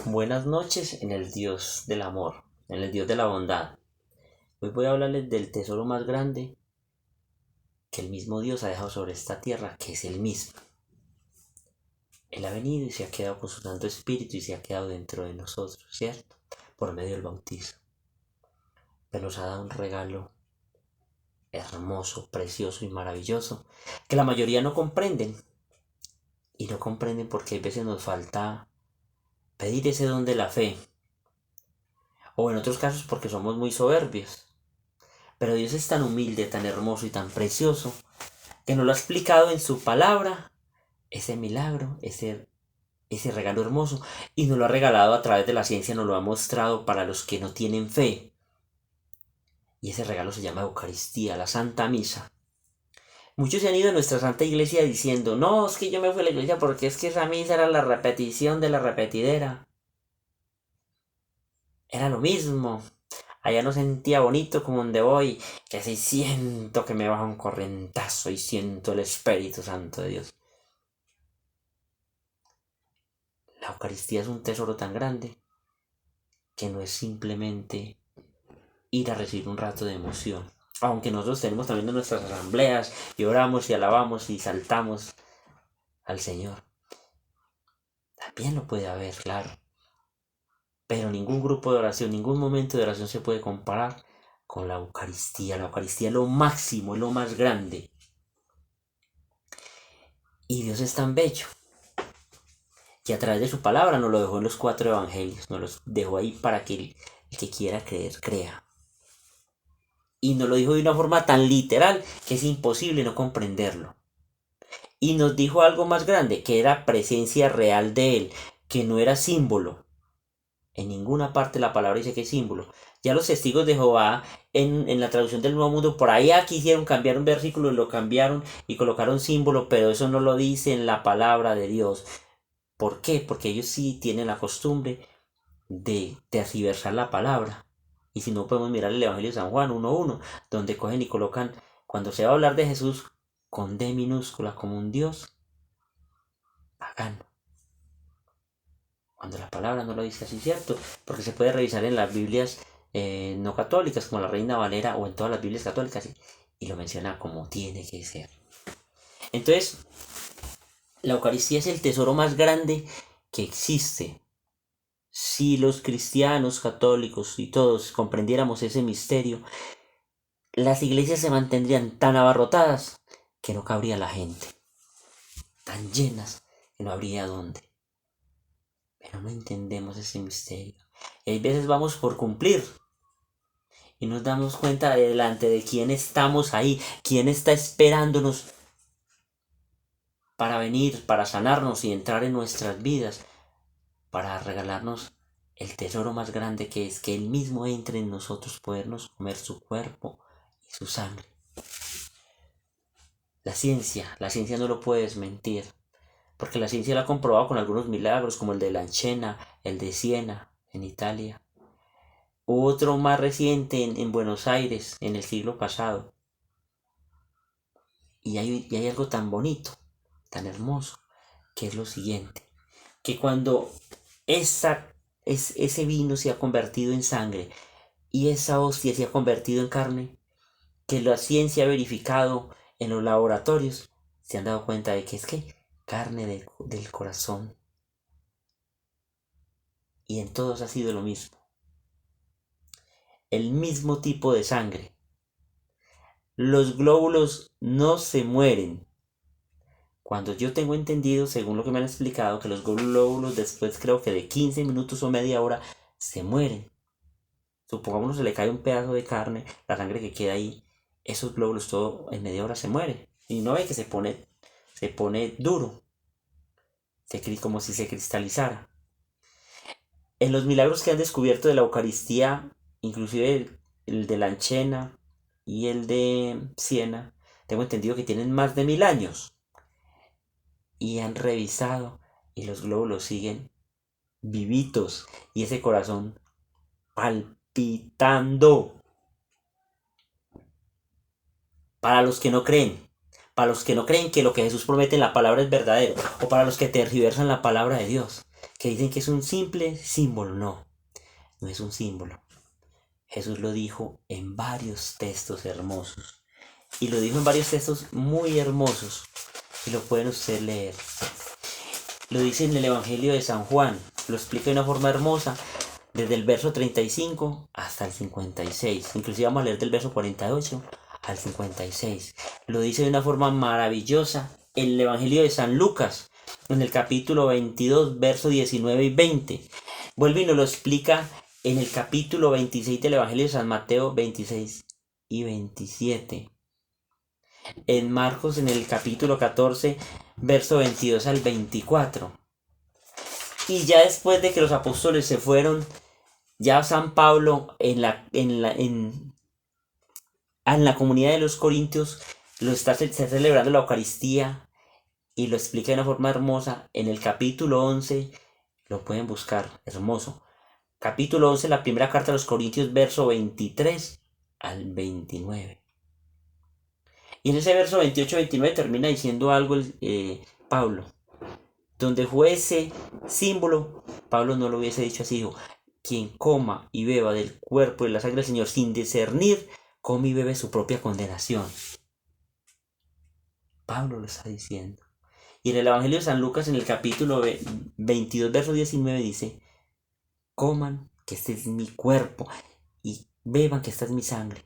Buenas noches en el Dios del amor, en el Dios de la bondad. Hoy voy a hablarles del tesoro más grande que el mismo Dios ha dejado sobre esta tierra, que es el mismo. Él ha venido y se ha quedado con su Santo Espíritu y se ha quedado dentro de nosotros, ¿cierto? Por medio del bautismo. Pero nos ha dado un regalo hermoso, precioso y maravilloso que la mayoría no comprenden. Y no comprenden porque a veces nos falta pedir ese don de la fe. O en otros casos porque somos muy soberbios. Pero Dios es tan humilde, tan hermoso y tan precioso que nos lo ha explicado en su palabra, ese milagro, ese regalo hermoso, y nos lo ha regalado a través de la ciencia, nos lo ha mostrado para los que no tienen fe. Y ese regalo se llama Eucaristía, la Santa Misa. Muchos se han ido a nuestra Santa Iglesia diciendo, no, es que yo me fui a la iglesia porque es que esa misa era la repetición de la repetidera. Era lo mismo. Allá no sentía bonito como donde voy, que así siento que me baja un corrientazo y siento el Espíritu Santo de Dios. La Eucaristía es un tesoro tan grande que no es simplemente ir a recibir un rato de emoción. Aunque nosotros tenemos también en nuestras asambleas y oramos y alabamos y saltamos al Señor. También lo puede haber, claro. Pero ningún grupo de oración, ningún momento de oración se puede comparar con la Eucaristía. La Eucaristía es lo máximo, es lo más grande. Y Dios es tan bello que a través de su palabra nos lo dejó en los 4 evangelios. Nos los dejó ahí para que el que quiera creer, crea. Y nos lo dijo de una forma tan literal que es imposible no comprenderlo. Y nos dijo algo más grande, que era presencia real de Él, que no era símbolo. En ninguna parte la palabra dice que es símbolo. Ya los testigos de Jehová, en la traducción del Nuevo Mundo, por ahí quisieron cambiar un versículo, lo cambiaron y colocaron símbolo, pero eso no lo dice en la palabra de Dios. ¿Por qué? Porque ellos sí tienen la costumbre de tergiversar la palabra. Y si no, podemos mirar el Evangelio de San Juan 1:1, donde cogen y colocan, cuando se va a hablar de Jesús, con D minúscula, como un Dios pagano. Cuando la palabra no lo dice así, ¿cierto? Porque se puede revisar en las Biblias no católicas, como la Reina Valera, o en todas las Biblias católicas, y lo menciona como tiene que ser. Entonces, la Eucaristía es el tesoro más grande que existe. Si los cristianos, católicos y todos comprendiéramos ese misterio, las iglesias se mantendrían tan abarrotadas que no cabría la gente, tan llenas que no habría dónde. Pero no entendemos ese misterio. Y hay veces vamos por cumplir y nos damos cuenta de delante de quién estamos ahí, quién está esperándonos para venir, para sanarnos y entrar en nuestras vidas, para regalarnos el tesoro más grande que es que Él mismo entre en nosotros, podernos comer su cuerpo y su sangre. La ciencia no lo puede desmentir, porque la ciencia lo ha comprobado con algunos milagros, como el de Lancena, el de Siena, en Italia. Otro más reciente en Buenos Aires, en el siglo pasado. Y hay algo tan bonito, tan hermoso, que es lo siguiente, que cuando ese vino se ha convertido en sangre y esa hostia se ha convertido en carne, que la ciencia ha verificado en los laboratorios, se han dado cuenta de que es que carne del corazón. Y en todos ha sido lo mismo. El mismo tipo de sangre. Los glóbulos no se mueren. Cuando yo tengo entendido, según lo que me han explicado, que los glóbulos después creo que de 15 minutos o media hora se mueren. Supongamos se le cae un pedazo de carne, la sangre que queda ahí, esos glóbulos todo en media hora se muere. Y no ve que se pone duro, como si se cristalizara. En los milagros que han descubierto de la Eucaristía, inclusive el de Lanchena y el de Siena, tengo entendido que tienen más de 1000 años. Y han revisado y los glóbulos siguen vivitos y ese corazón palpitando. Para los que no creen, para los que no creen que lo que Jesús promete en la palabra es verdadero, o para los que tergiversan la palabra de Dios, que dicen que es un simple símbolo. No, no es un símbolo. Jesús lo dijo en varios textos hermosos. Y lo dijo en varios textos muy hermosos. Y lo pueden ustedes leer. Lo dice en el Evangelio de San Juan. Lo explica de una forma hermosa. Desde el verso 35 hasta el 56. Inclusive vamos a leer del verso 48 al 56. Lo dice de una forma maravillosa en el Evangelio de San Lucas. En el capítulo 22, verso 19 y 20. Vuelve y nos lo explica en el capítulo 26 del Evangelio de San Mateo 26 y 27. En Marcos en el capítulo 14, verso 22 al 24. Y ya después de que los apóstoles se fueron, ya San Pablo en la comunidad de los Corintios está celebrando la Eucaristía y lo explica de una forma hermosa en el capítulo 11. Lo pueden buscar, hermoso. Capítulo 11, la primera carta a los Corintios, verso 23 al 29. Y en ese verso 28-29 termina diciendo algo Pablo. Donde fue ese símbolo, Pablo no lo hubiese dicho así, dijo: quien coma y beba del cuerpo y la sangre del Señor sin discernir, come y bebe su propia condenación. Pablo lo está diciendo. Y en el Evangelio de San Lucas, en el capítulo 22, verso 19, dice: coman, que este es mi cuerpo, y beban, que esta es mi sangre.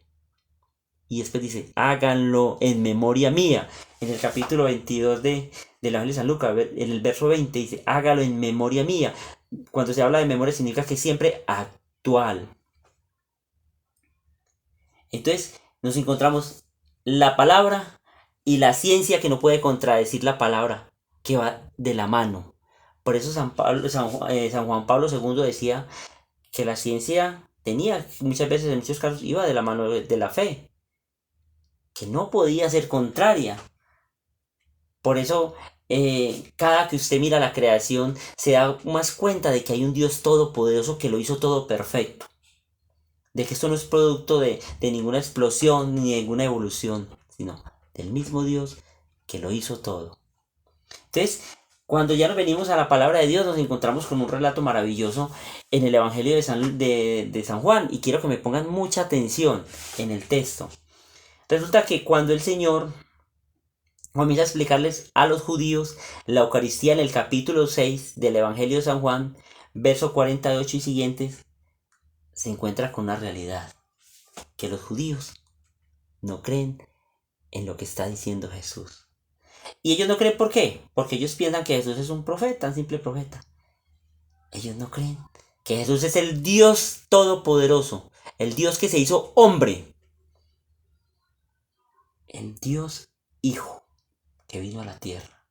Y después dice: háganlo en memoria mía. En el capítulo 22 del Evangelio de San Lucas, en el verso 20, dice: hágalo en memoria mía. Cuando se habla de memoria significa que es siempre actual. Entonces nos encontramos la palabra y la ciencia, que no puede contradecir la palabra, que va de la mano. Por eso San Juan Pablo II decía que la ciencia tenía, muchas veces, en muchos casos, iba de la mano de la fe, que no podía ser contraria. Por eso, cada que usted mira la creación, se da más cuenta de que hay un Dios todopoderoso que lo hizo todo perfecto. De que esto no es producto de ninguna explosión ni de ninguna evolución, sino del mismo Dios que lo hizo todo. Entonces, cuando ya nos venimos a la palabra de Dios, nos encontramos con un relato maravilloso en el Evangelio de San Juan. Y quiero que me pongan mucha atención en el texto. Resulta que cuando el Señor comienza a explicarles a los judíos la Eucaristía en el capítulo 6 del Evangelio de San Juan, verso 48 y siguientes, se encuentra con una realidad: que los judíos no creen en lo que está diciendo Jesús. Y ellos no creen, ¿por qué? Porque ellos piensan que Jesús es un profeta, un simple profeta. Ellos no creen que Jesús es el Dios todopoderoso, el Dios que se hizo hombre, el Dios Hijo que vino a la tierra.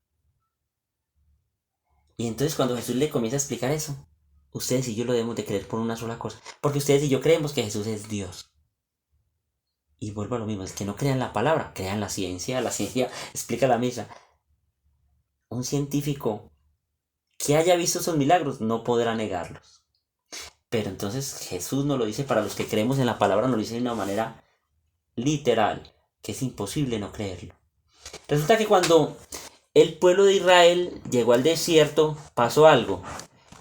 Y entonces cuando Jesús le comienza a explicar eso, ustedes y yo lo debemos de creer por una sola cosa, porque ustedes y yo creemos que Jesús es Dios. Y vuelvo a lo mismo: es que no crean la palabra, crean la ciencia explica la misa. Un científico que haya visto esos milagros no podrá negarlos. Pero entonces Jesús nos lo dice, para los que creemos en la palabra, nos lo dice de una manera literal, que es imposible no creerlo. Resulta que cuando el pueblo de Israel llegó al desierto, pasó algo.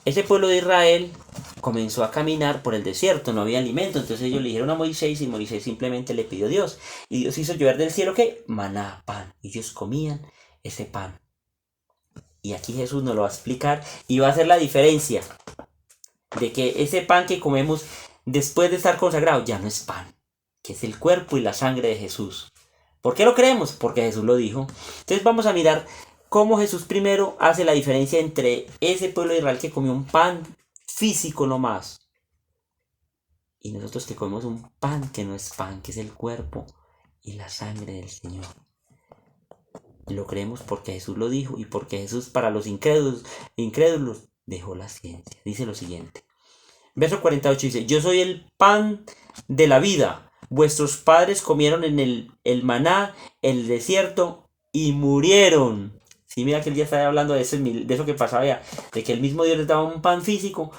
Ese pueblo de Israel comenzó a caminar por el desierto, no había alimento. Entonces ellos le dijeron a Moisés, y Moisés simplemente le pidió a Dios. Y Dios hizo llover del cielo, ¿qué? Maná, pan. Y ellos comían ese pan. Y aquí Jesús nos lo va a explicar y va a hacer la diferencia de que ese pan que comemos después de estar consagrado ya no es pan, que es el cuerpo y la sangre de Jesús. ¿Por qué lo creemos? Porque Jesús lo dijo. Entonces vamos a mirar cómo Jesús primero hace la diferencia entre ese pueblo de Israel que comió un pan físico nomás, y nosotros que comemos un pan que no es pan, que es el cuerpo y la sangre del Señor. Lo creemos porque Jesús lo dijo y porque Jesús, para los incrédulos dejó la ciencia. Dice lo siguiente. Verso 48 dice: yo soy el pan de la vida. Vuestros padres comieron en el maná en el desierto y murieron. Sí, mira que él ya está hablando de eso que pasaba ya, de que el mismo Dios les daba un pan físico,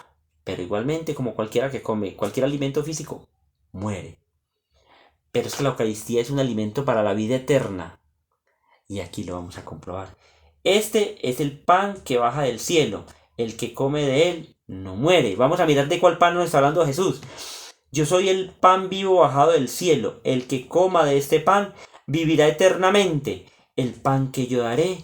pero igualmente, como cualquiera que come cualquier alimento físico, muere. Pero es que la Eucaristía es un alimento para la vida eterna. Y aquí lo vamos a comprobar. Este es el pan que baja del cielo, el que come de él no muere. Vamos a mirar de cuál pan nos está hablando Jesús. Yo soy el pan vivo bajado del cielo. El que coma de este pan vivirá eternamente. El pan que yo daré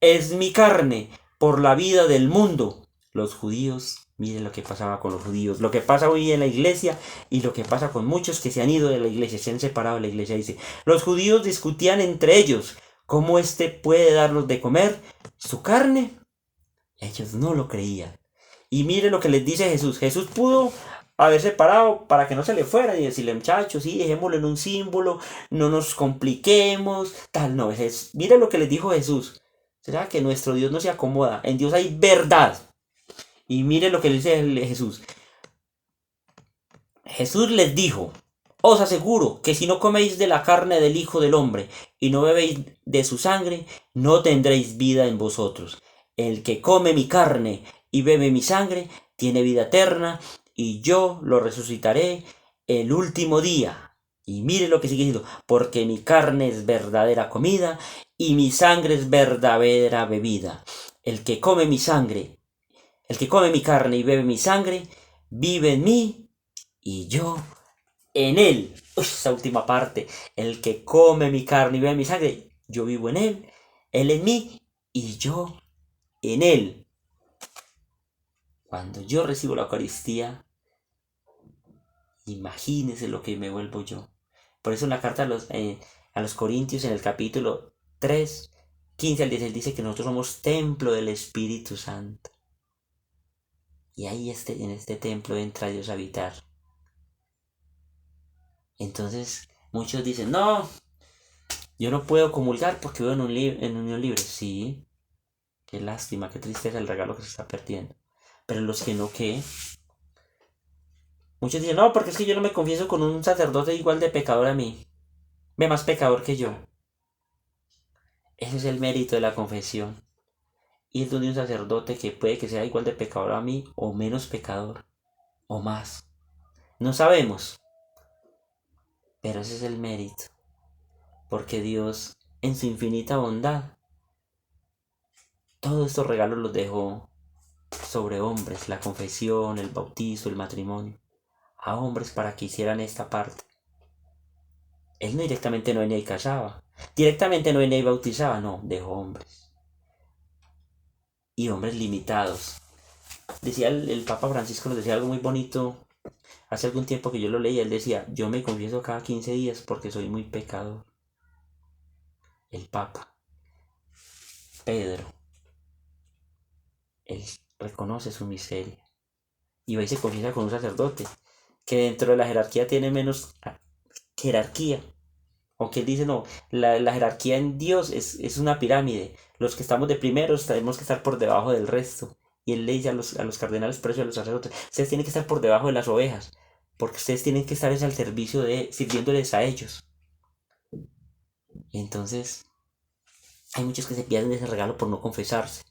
es mi carne por la vida del mundo. Los judíos, miren lo que pasaba con los judíos, lo que pasa hoy en la iglesia y lo que pasa con muchos que se han ido de la iglesia, se han separado de la iglesia. Dice, los judíos discutían entre ellos cómo éste puede darnos de comer su carne. Ellos no lo creían. Y miren lo que les dice Jesús. Jesús pudo haber separado para que no se le fuera y decirle, muchachos, sí, dejémoslo en un símbolo, no nos compliquemos, tal, no. Miren lo que les dijo Jesús. ¿Será que nuestro Dios no se acomoda? En Dios hay verdad. Y miren lo que le dice Jesús. Jesús les dijo, os aseguro que si no coméis de la carne del Hijo del Hombre y no bebéis de su sangre, no tendréis vida en vosotros. El que come mi carne y bebe mi sangre tiene vida eterna, y yo lo resucitaré el último día. Y mire lo que sigue diciendo, porque mi carne es verdadera comida y mi sangre es verdadera bebida. El que come mi carne y bebe mi sangre, vive en mí y yo en él. Esa última parte, el que come mi carne y bebe mi sangre, yo vivo en él en mí y yo en él. Cuando yo recibo la Eucaristía, imagínense lo que me vuelvo yo. Por eso en la carta a los Corintios, en el capítulo 3, 15 al 16, dice que nosotros somos templo del Espíritu Santo. Y ahí en este templo entra Dios a habitar. Entonces, muchos dicen, no, yo no puedo comulgar porque vivo en unión libre. Sí, qué lástima, qué tristeza el regalo que se está perdiendo. Pero los que no, ¿qué? Muchos dicen, no, porque es que yo no me confieso con un sacerdote igual de pecador a mí. Ve más pecador que yo. Ese es el mérito de la confesión. Ir donde un sacerdote que puede que sea igual de pecador a mí, o menos pecador, o más. No sabemos. Pero ese es el mérito. Porque Dios, en su infinita bondad, todos estos regalos los dejó sobre hombres. La confesión, el bautizo, el matrimonio. A hombres para que hicieran esta parte. Él no directamente no venía y casaba. Directamente no venía y bautizaba. No, dejó hombres. Y hombres limitados. Decía el Papa Francisco, nos decía algo muy bonito. Hace algún tiempo que yo lo leía, él decía, yo me confieso cada 15 días porque soy muy pecador. El Papa. Pedro. Él reconoce su miseria. Y va y se confiesa con un sacerdote. Que dentro de la jerarquía tiene menos jerarquía. Aunque él dice, no, la jerarquía en Dios es una pirámide. Los que estamos de primeros tenemos que estar por debajo del resto. Y él le dice a los cardenales, pero eso a los sacerdotes, ustedes tienen que estar por debajo de las ovejas. Porque ustedes tienen que estar al servicio sirviéndoles a ellos. Y entonces, hay muchos que se pierden de ese regalo por no confesarse.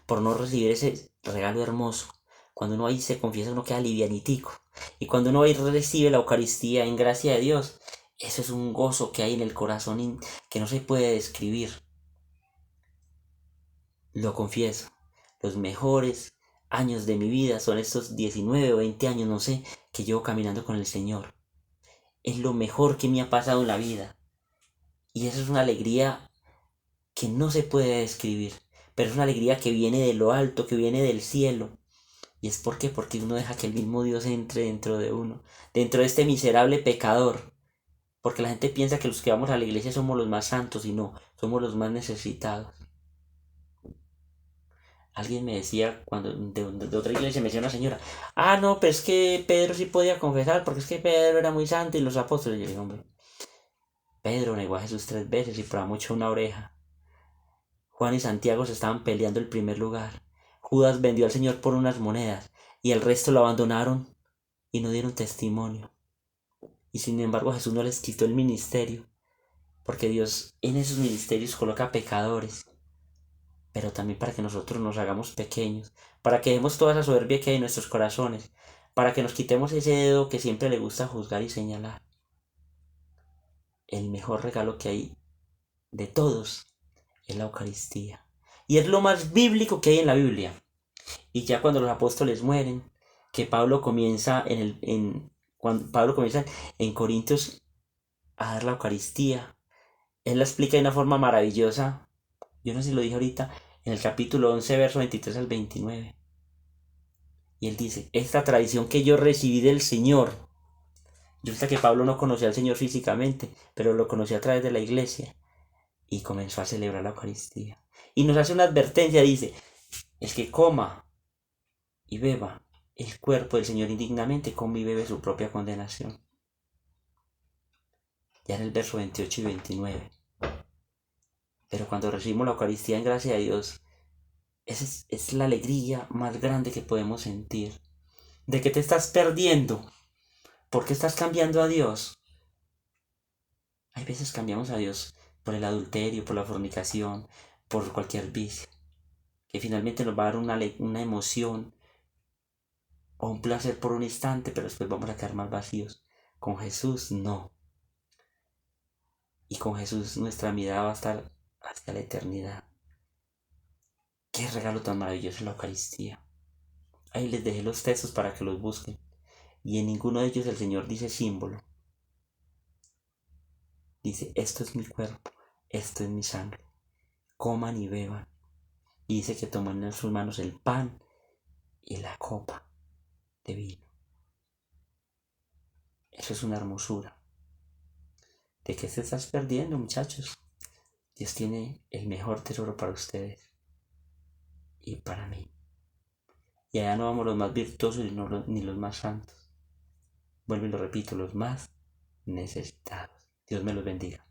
Por no recibir ese regalo hermoso. Cuando uno ahí se confiesa, uno queda livianitico. Y cuando uno ahí recibe la Eucaristía en gracia de Dios, eso es un gozo que hay en el corazón que no se puede describir. Lo confieso, los mejores años de mi vida son estos 19 o 20 años, no sé, que llevo caminando con el Señor. Es lo mejor que me ha pasado en la vida. Y eso es una alegría que no se puede describir. Pero es una alegría que viene de lo alto, que viene del cielo. ¿Y es por qué? Porque uno deja que el mismo Dios entre dentro de uno. Dentro de este miserable pecador. Porque la gente piensa que los que vamos a la iglesia somos los más santos y no, somos los más necesitados. Alguien me decía, cuando de otra iglesia, me decía una señora, no, pero es que Pedro sí podía confesar, porque es que Pedro era muy santo y los apóstoles. Y yo digo, hombre, Pedro negó a Jesús 3 veces y por mucho una oreja. Juan y Santiago se estaban peleando el primer lugar. Judas vendió al Señor por unas monedas y el resto lo abandonaron y no dieron testimonio. Y sin embargo Jesús no les quitó el ministerio, porque Dios en esos ministerios coloca pecadores, pero también para que nosotros nos hagamos pequeños, para que demos toda esa soberbia que hay en nuestros corazones, para que nos quitemos ese dedo que siempre le gusta juzgar y señalar. El mejor regalo que hay de todos es la Eucaristía. Y es lo más bíblico que hay en la Biblia. Y ya cuando los apóstoles mueren, que Pablo comienza cuando Pablo comienza en Corintios a dar la Eucaristía, él la explica de una forma maravillosa. Yo no sé si lo dije ahorita, en el capítulo 11, verso 23 al 29. Y él dice, esta tradición que yo recibí del Señor. Yo sé que Pablo no conocía al Señor físicamente, pero lo conocía a través de la iglesia. Y comenzó a celebrar la Eucaristía. Y nos hace una advertencia, dice, el que coma y beba el cuerpo del Señor indignamente, come y bebe su propia condenación. Ya en el verso 28 y 29. Pero cuando recibimos la Eucaristía en gracia de Dios, esa es la alegría más grande que podemos sentir. De que te estás perdiendo. ¿Por qué estás cambiando a Dios? Hay veces cambiamos a Dios por el adulterio, por la fornicación, por cualquier vicio. Que finalmente nos va a dar una emoción o un placer por un instante, pero después vamos a quedar más vacíos. Con Jesús no. Y con Jesús nuestra mirada va a estar hacia la eternidad. Qué regalo tan maravilloso es la Eucaristía. Ahí les dejé los textos para que los busquen. Y en ninguno de ellos el Señor dice símbolo. Dice, esto es mi cuerpo, esto es mi sangre. Coman y beban. Y dice que toman en sus manos el pan y la copa de vino. Eso es una hermosura. ¿De qué se estás perdiendo, muchachos? Dios tiene el mejor tesoro para ustedes y para mí. Y allá no vamos los más virtuosos ni los más santos. Vuelvo y lo repito, los más necesitados. Dios me los bendiga.